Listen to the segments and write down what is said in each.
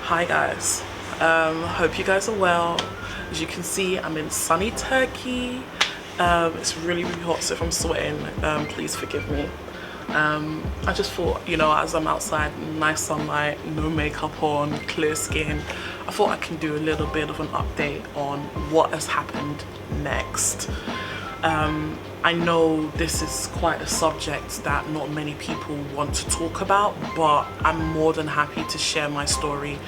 Hi guys, hope you guys are well. As you can see, I'm in sunny Turkey. It's really hot, so if I'm sweating, please forgive me. I just thought, as I'm outside, nice sunlight, no makeup on, clear skin, I thought I can do a little bit of an update on what has happened next. I know this is quite a subject that not many people want to talk about, but I'm more than happy to share my story.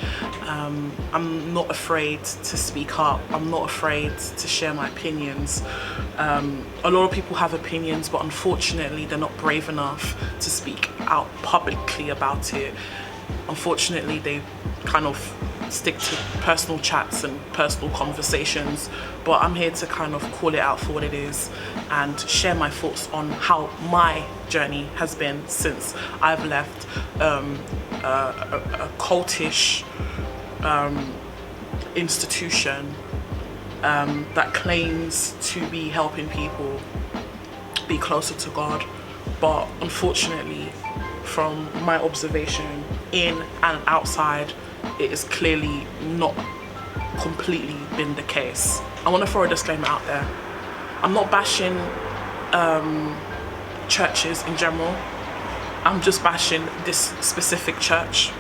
I'm not afraid to speak up. I'm not afraid to share my opinions. A lot of people have opinions, but unfortunately they're not brave enough to speak out publicly about it. Unfortunately, they kind of stick to personal chats and personal conversations, but I'm here to kind of call it out for what it is and share my thoughts on how my journey has been since I've left a cultish institution that claims to be helping people be closer to God, but unfortunately, from my observation in and outside, it has clearly not completely been the case. I want to throw a disclaimer out there. I'm not bashing churches in general. I'm just bashing this specific church.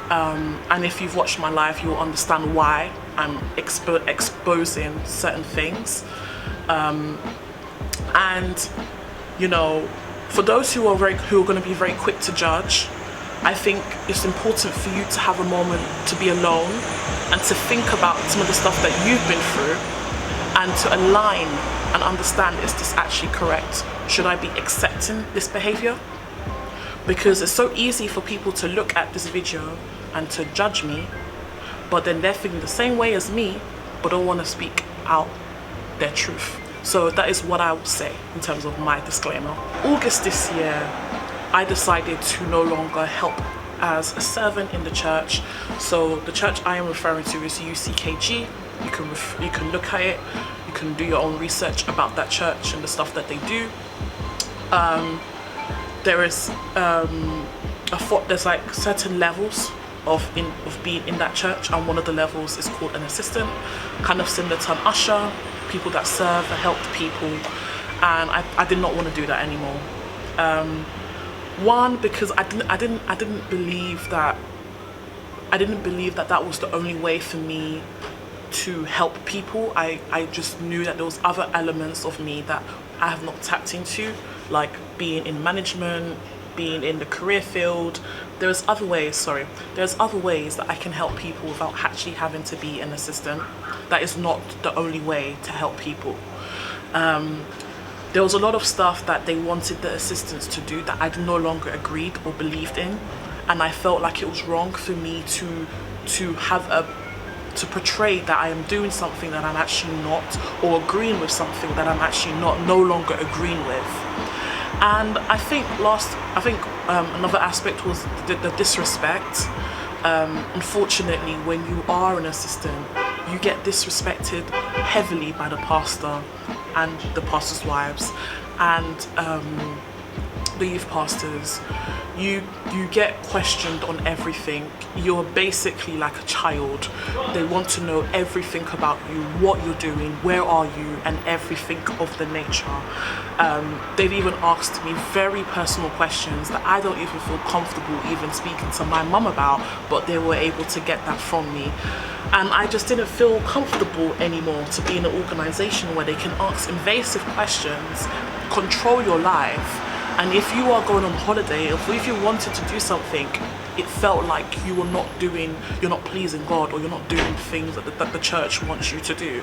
And if you've watched my live, you'll understand why I'm exposing certain things. And for those who are going to be very quick to judge, I think it's important for you to have a moment to be alone and to think about some of the stuff that you've been through and to align and understand, is this actually correct? Should I be accepting this behavior? Because it's so easy for people to look at this video and to judge me, but then they're feeling the same way as me, but don't want to speak out their truth. So that is what I would say in terms of my disclaimer. August this year, I decided to no longer help as a servant in the church. So the church I am referring to is UCKG. You can look at it, you can do your own research about that church and the stuff that they do. There is there's like certain levels of being in that church, and one of the levels is called an assistant, kind of similar to an usher, people that serve and help people, and I did not want to do that anymore. One, because I didn't believe that that was the only way for me to help people. I just knew that there was other elements of me that I have not tapped into, like being in management, being in the career field. There's other ways that I can help people without actually having to be an assistant. That is not the only way to help people. There was a lot of stuff that they wanted the assistants to do that I no longer agreed or believed in, and I felt like it was wrong for me to portray that I am doing something that I'm actually not, or agreeing with something that I'm actually no longer agreeing with. And I think another aspect was the disrespect. Unfortunately, when you are an assistant, you get disrespected heavily by the pastor and the pastor's wives and the youth pastors. You get questioned on everything. You're basically like a child. They want to know everything about you, what you're doing, where are you, and everything of the nature. They've even asked me very personal questions that I don't even feel comfortable even speaking to my mum about, but they were able to get that from me. And I just didn't feel comfortable anymore to be in an organization where they can ask invasive questions, control your life. And if you are going on holiday, if you wanted to do something, it felt like you're not pleasing God, or you're not doing things that the church wants you to do.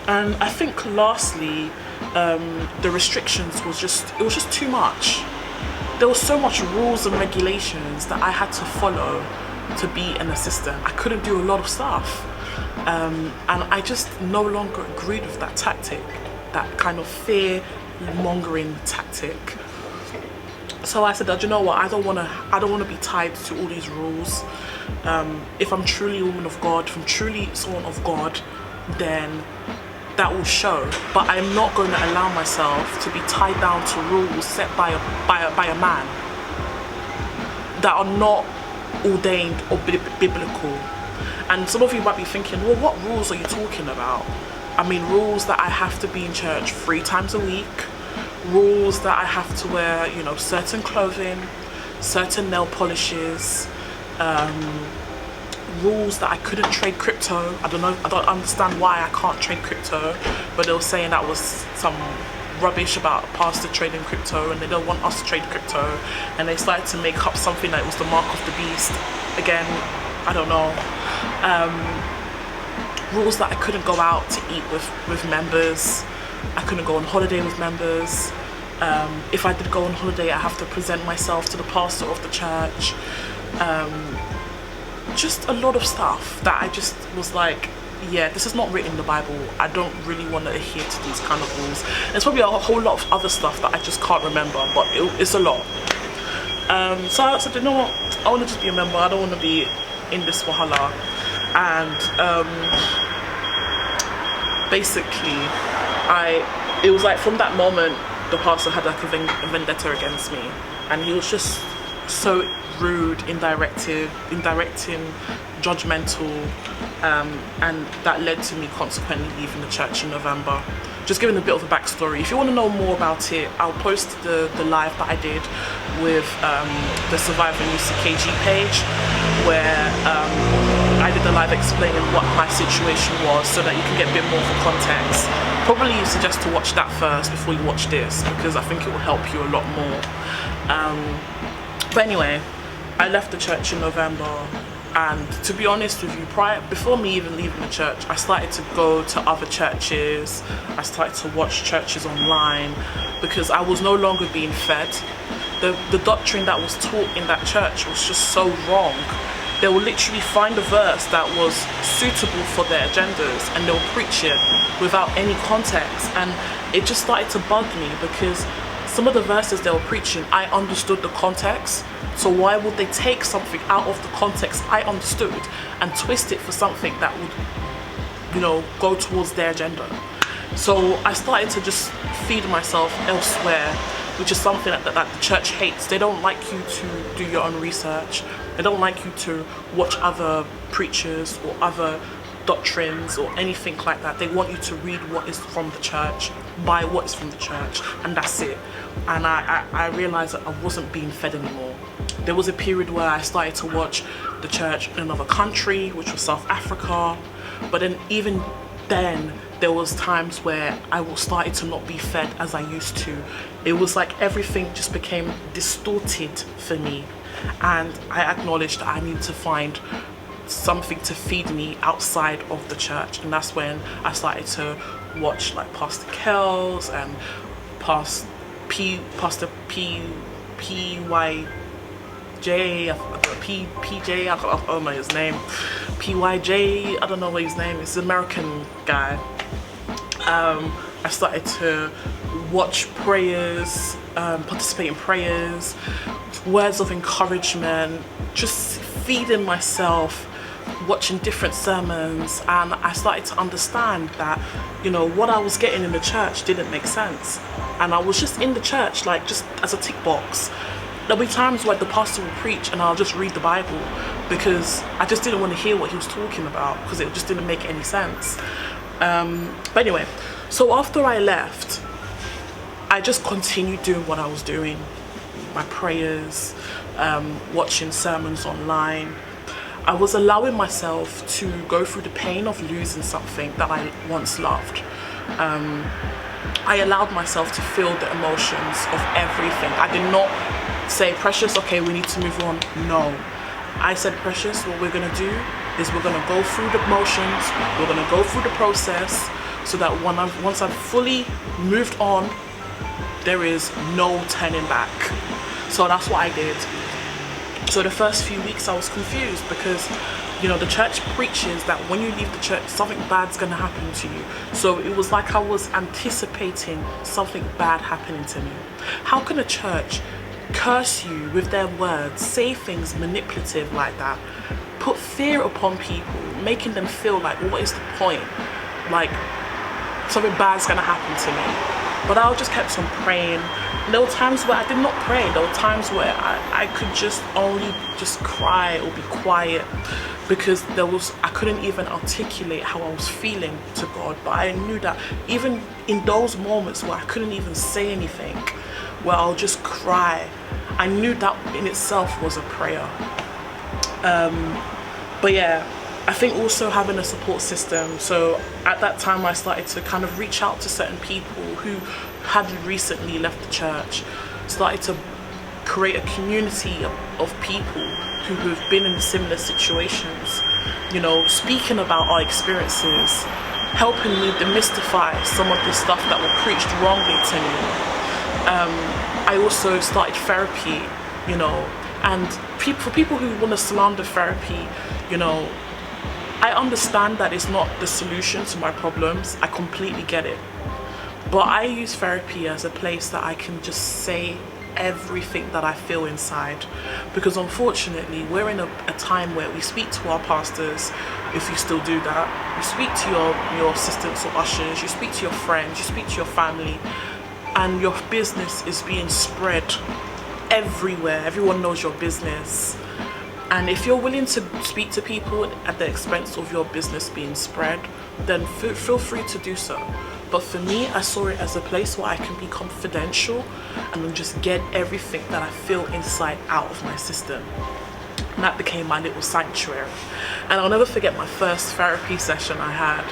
And I think lastly, the restrictions was just too much. There was so much rules and regulations that I had to follow to be an assistant. I couldn't do a lot of stuff. And I just no longer agreed with that tactic, that kind of fear-mongering tactic. So I said, you know what, I don't want to be tied to all these rules. If I'm truly a woman of God, if I'm truly someone of God, then that will show. But I'm not going to allow myself to be tied down to rules set by a man that are not ordained or biblical. And some of you might be thinking, well, what rules are you talking about? I mean, rules that I have to be in church 3 times a week, rules that I have to wear, you know, certain clothing, certain nail polishes, rules that I couldn't trade crypto. I don't understand why I can't trade crypto, but they were saying that was some rubbish about pastor trading crypto, and they don't want us to trade crypto, and they started to make up something that was the mark of the beast. Again, I don't know. Rules that I couldn't go out to eat with members, I couldn't go on holiday with members. If I did go on holiday, I have to present myself to the pastor of the church. Just a lot of stuff that I just was like, yeah, this is not written in the Bible. I don't really want to adhere to these kind of rules. There's probably a whole lot of other stuff that I just can't remember, but it's a lot. So I said, you know what, I want to just be a member. I don't want to be in this wahala. And basically, it was like from that moment, the pastor had like a vendetta against me, and he was just so rude, indirecting, judgmental, and that led to me consequently leaving the church in November. Just giving a bit of a backstory. If you want to know more about it, I'll post the live that I did with the Surviving UCKG page, where I did the live explaining what my situation was, so that you can get a bit more of a context. Probably suggest to watch that first before you watch this, because I think it will help you a lot more. But anyway, I left the church in November, and to be honest with you, before me even leaving the church, I started to go to other churches. I started to watch churches online, because I was no longer being fed. The doctrine that was taught in that church was just so wrong. They will literally find a verse that was suitable for their agendas, and they'll preach it without any context. And it just started to bug me, because some of the verses they were preaching, I understood the context. So why would they take something out of the context I understood and twist it for something that would, you know, go towards their agenda? So I started to just feed myself elsewhere, which is something that the church hates. They don't like you to do your own research. They don't like you to watch other preachers or other doctrines or anything like that. They want you to read what is from the church, buy what is from the church, and that's it. And I realized that I wasn't being fed anymore. There was a period where I started to watch the church in another country, which was South Africa, but then even then there was times where I started to not be fed as I used to. It was like everything just became distorted for me, and I acknowledged that I needed to find something to feed me outside of the church. And that's when I started to watch like Pastor Kells and Pastor PJ, I don't know his name, PYJ, I don't know what his name is, an American guy. I started to watch prayers, participate in prayers, words of encouragement, just feeding myself, watching different sermons, and I started to understand that, you know, what I was getting in the church didn't make sense. And I was just in the church like just as a tick box. There'll be times where the pastor will preach and I'll just read the Bible, because I just didn't want to hear what he was talking about, because it just didn't make any sense. But anyway, so after I left, I just continued doing what I was doing, my prayers, watching sermons online. I was allowing myself to go through the pain of losing something that I once loved. I allowed myself to feel the emotions of everything. I did not say, Precious, okay, we need to move on. No. I said, Precious, what we're going to do is we're going to go through the motions, we're going to go through the process, so that once I've fully moved on, there is no turning back. So that's what I did. So the first few weeks I was confused, because, you know, the church preaches that when you leave the church, something bad's gonna happen to you. So it was like I was anticipating something bad happening to me. How can a church curse you with their words, say things manipulative like that, put fear upon people, making them feel like, what is the point? Like, something bad's gonna happen to me. But I just kept on praying, There were times where I did not pray. There were times where I could just only just cry or be quiet, because I couldn't even articulate how I was feeling to God. But I knew that even in those moments where I couldn't even say anything, where I'll just cry, I knew that in itself was a prayer. But yeah, I think also having a support system. So at that time I started to kind of reach out to certain people who had recently left the church, started to create a community of people who have been in similar situations, you know, speaking about our experiences, helping me demystify some of the stuff that were preached wrongly to me. I also started therapy, you know, and for people who want to slander therapy, you know, I understand that it's not the solution to my problems. I completely get it. But I use therapy as a place that I can just say everything that I feel inside, because unfortunately we're in a time where we speak to our pastors, if you still do that, you speak to your assistants or ushers, you speak to your friends, you speak to your family, and your business is being spread everywhere. Everyone knows your business. And if you're willing to speak to people at the expense of your business being spread, then feel free to do so. But for me, I saw it as a place where I can be confidential and then just get everything that I feel inside out of my system. And that became my little sanctuary. And I'll never forget my first therapy session I had.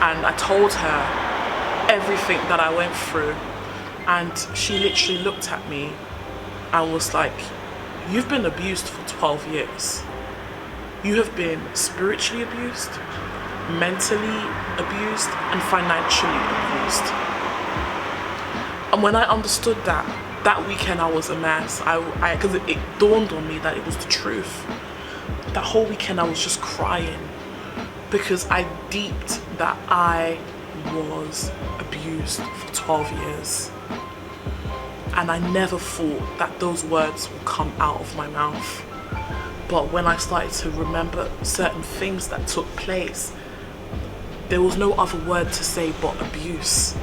And I told her everything that I went through. And she literally looked at me and was like, "You've been abused for 12 years. You have been spiritually abused, mentally abused, and financially abused." And when I understood that weekend I was a mess. Because it dawned on me that it was the truth. That whole weekend I was just crying because I deeped that I was abused for 12 years. And I never thought that those words would come out of my mouth. But when I started to remember certain things that took place, there was no other word to say but abuse.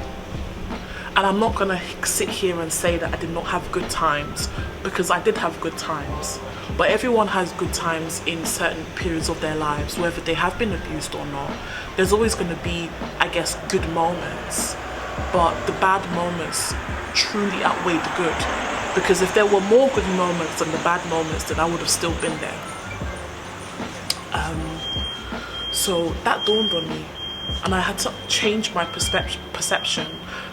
And I'm not gonna sit here and say that I did not have good times, because I did have good times. But everyone has good times in certain periods of their lives, whether they have been abused or not. There's always gonna be, I guess, good moments. But the bad moments truly outweigh the good, because if there were more good moments than the bad moments, then I would have still been there. So that dawned on me, and I had to change my perception,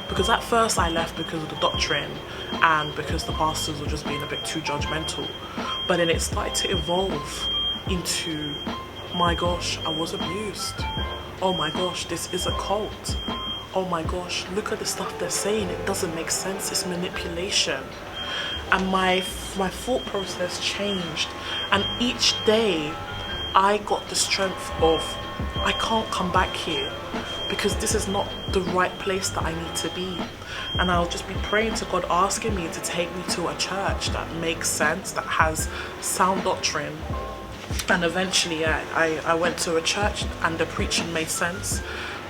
because at first I left because of the doctrine and because the pastors were just being a bit too judgmental. But then it started to evolve into, my gosh, I was abused. Oh my gosh, this is a cult. Oh my gosh, look at the stuff they're saying. It doesn't make sense. It's manipulation. And my thought process changed. And each day I got the strength of, I can't come back here, because this is not the right place that I need to be. And I'll just be praying to God, asking me to take me to a church that makes sense, that has sound doctrine. And eventually I went to a church and the preaching made sense.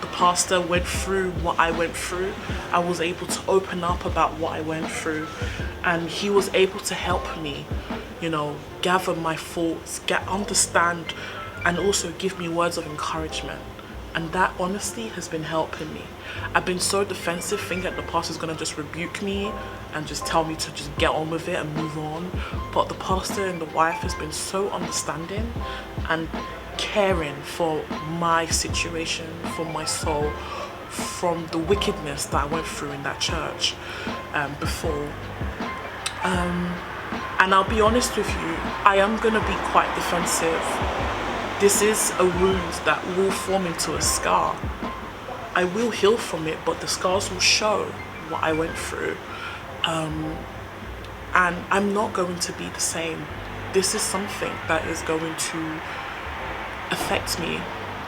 The pastor went through what I went through. I was able to open up about what I went through, and he was able to help me, you know, gather my thoughts, understand, and also give me words of encouragement. And that honestly has been helping me. I've been so defensive, thinking that the pastor's gonna just rebuke me and just tell me to just get on with it and move on. But the pastor and the wife has been so understanding and caring for my situation, for my soul, from the wickedness that I went through in that church before. And I'll be honest with you, I am gonna be quite defensive. This is a wound that will form into a scar. I will heal from it, but the scars will show what I went through. And I'm not going to be the same. This is something that is going to affect me,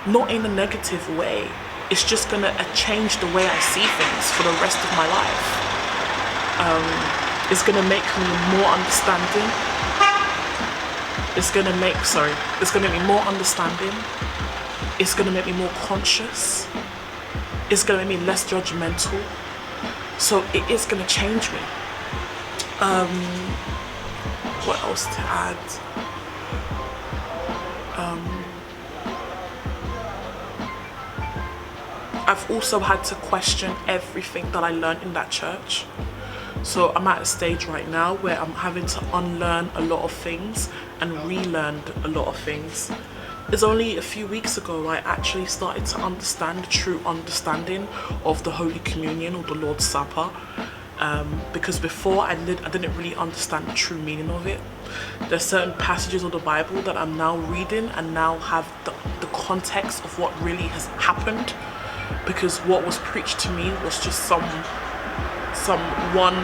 not in a negative way. It's just gonna change the way I see things for the rest of my life. It's gonna make me more understanding. It's gonna make me more understanding. It's gonna make me more conscious. It's gonna make me less judgmental. So it is gonna change me. What else to add? I've also had to question everything that I learned in that church. So I'm at a stage right now where I'm having to unlearn a lot of things and relearn a lot of things. It's only a few weeks ago I actually started to understand the true understanding of the Holy Communion or the Lord's Supper. Because before I didn't really understand the true meaning of it. There's certain passages of the Bible that I'm now reading and now have the context of what really has happened, because what was preached to me was just some one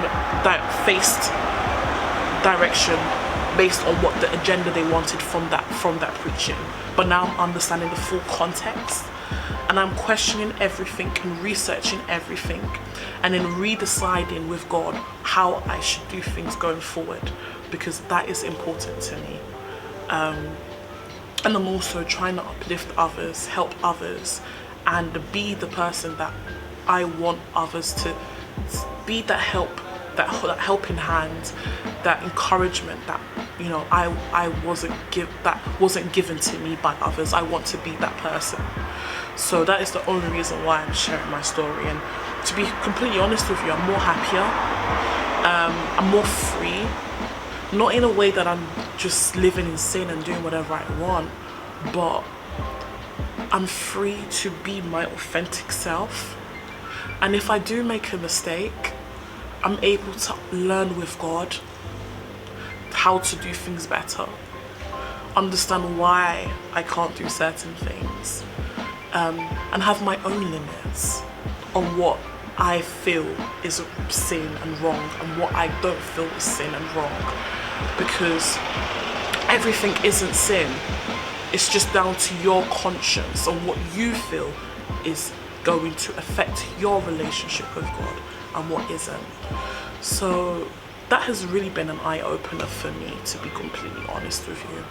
that faced direction based on what the agenda they wanted from that preaching. But now I'm understanding the full context, and I'm questioning everything and researching everything, and then redeciding with God how I should do things going forward, because that is important to me. And I'm also trying to uplift others, help others, and be the person that I want others to be, that helping hand, that encouragement that, you know, I wasn't given to me by others. I want to be that person. So that is the only reason why I'm sharing my story. And to be completely honest with you, I'm more happier. I'm more free. Not in a way that I'm just living in sin and doing whatever I want, but I'm free to be my authentic self. And if I do make a mistake, I'm able to learn with God how to do things better, understand why I can't do certain things, and have my own limits on what I feel is sin and wrong and what I don't feel is sin and wrong, because everything isn't sin. It's just down to your conscience and what you feel is going to affect your relationship with God and what isn't. So that has really been an eye-opener for me, to be completely honest with you.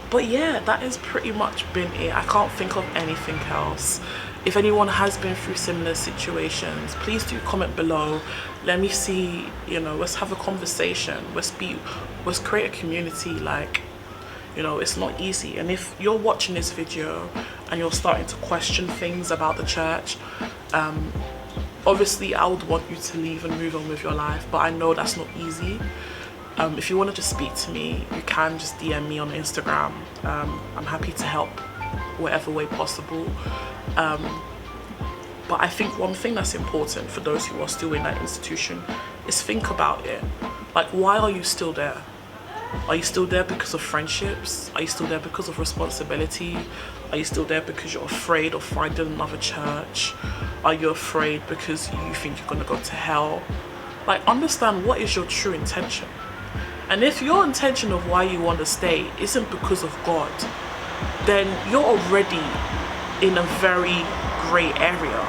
But yeah, that has pretty much been it. I can't think of anything else. If anyone has been through similar situations, please do comment below. Let me see, you know, let's have a conversation. Let's create a community. Like, you know, it's not easy. And if you're watching this video and you're starting to question things about the church, obviously I would want you to leave and move on with your life, but I know that's not easy. If you want to just speak to me, you can just DM me on Instagram. I'm happy to help whatever way possible. But I think one thing that's important for those who are still in that institution is think about it. Like, why are you still there? Are you still there because of friendships? Are you still there because of responsibility? Are you still there because you're afraid of finding another church? Are you afraid because you think you're going to go to hell? Like, understand what is your true intention. And if your intention of why you want to stay isn't because of God, then you're already in a very grey area.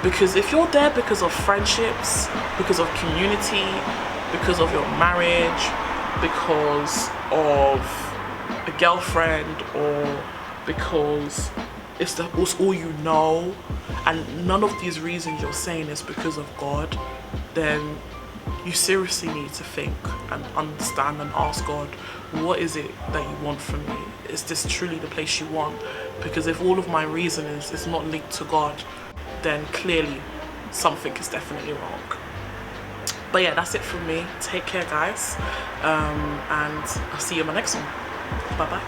Because if you're there because of friendships, because of community, because of your marriage, because of a girlfriend, or because it's all you know, and none of these reasons you're saying is because of God, then you seriously need to think and understand and ask God, what is it that you want from me? Is this truly the place you want? Because if all of my reasonings is not linked to God, then clearly something is definitely wrong. But yeah, that's it from me. Take care, guys, and I'll see you in my next one. Bye bye.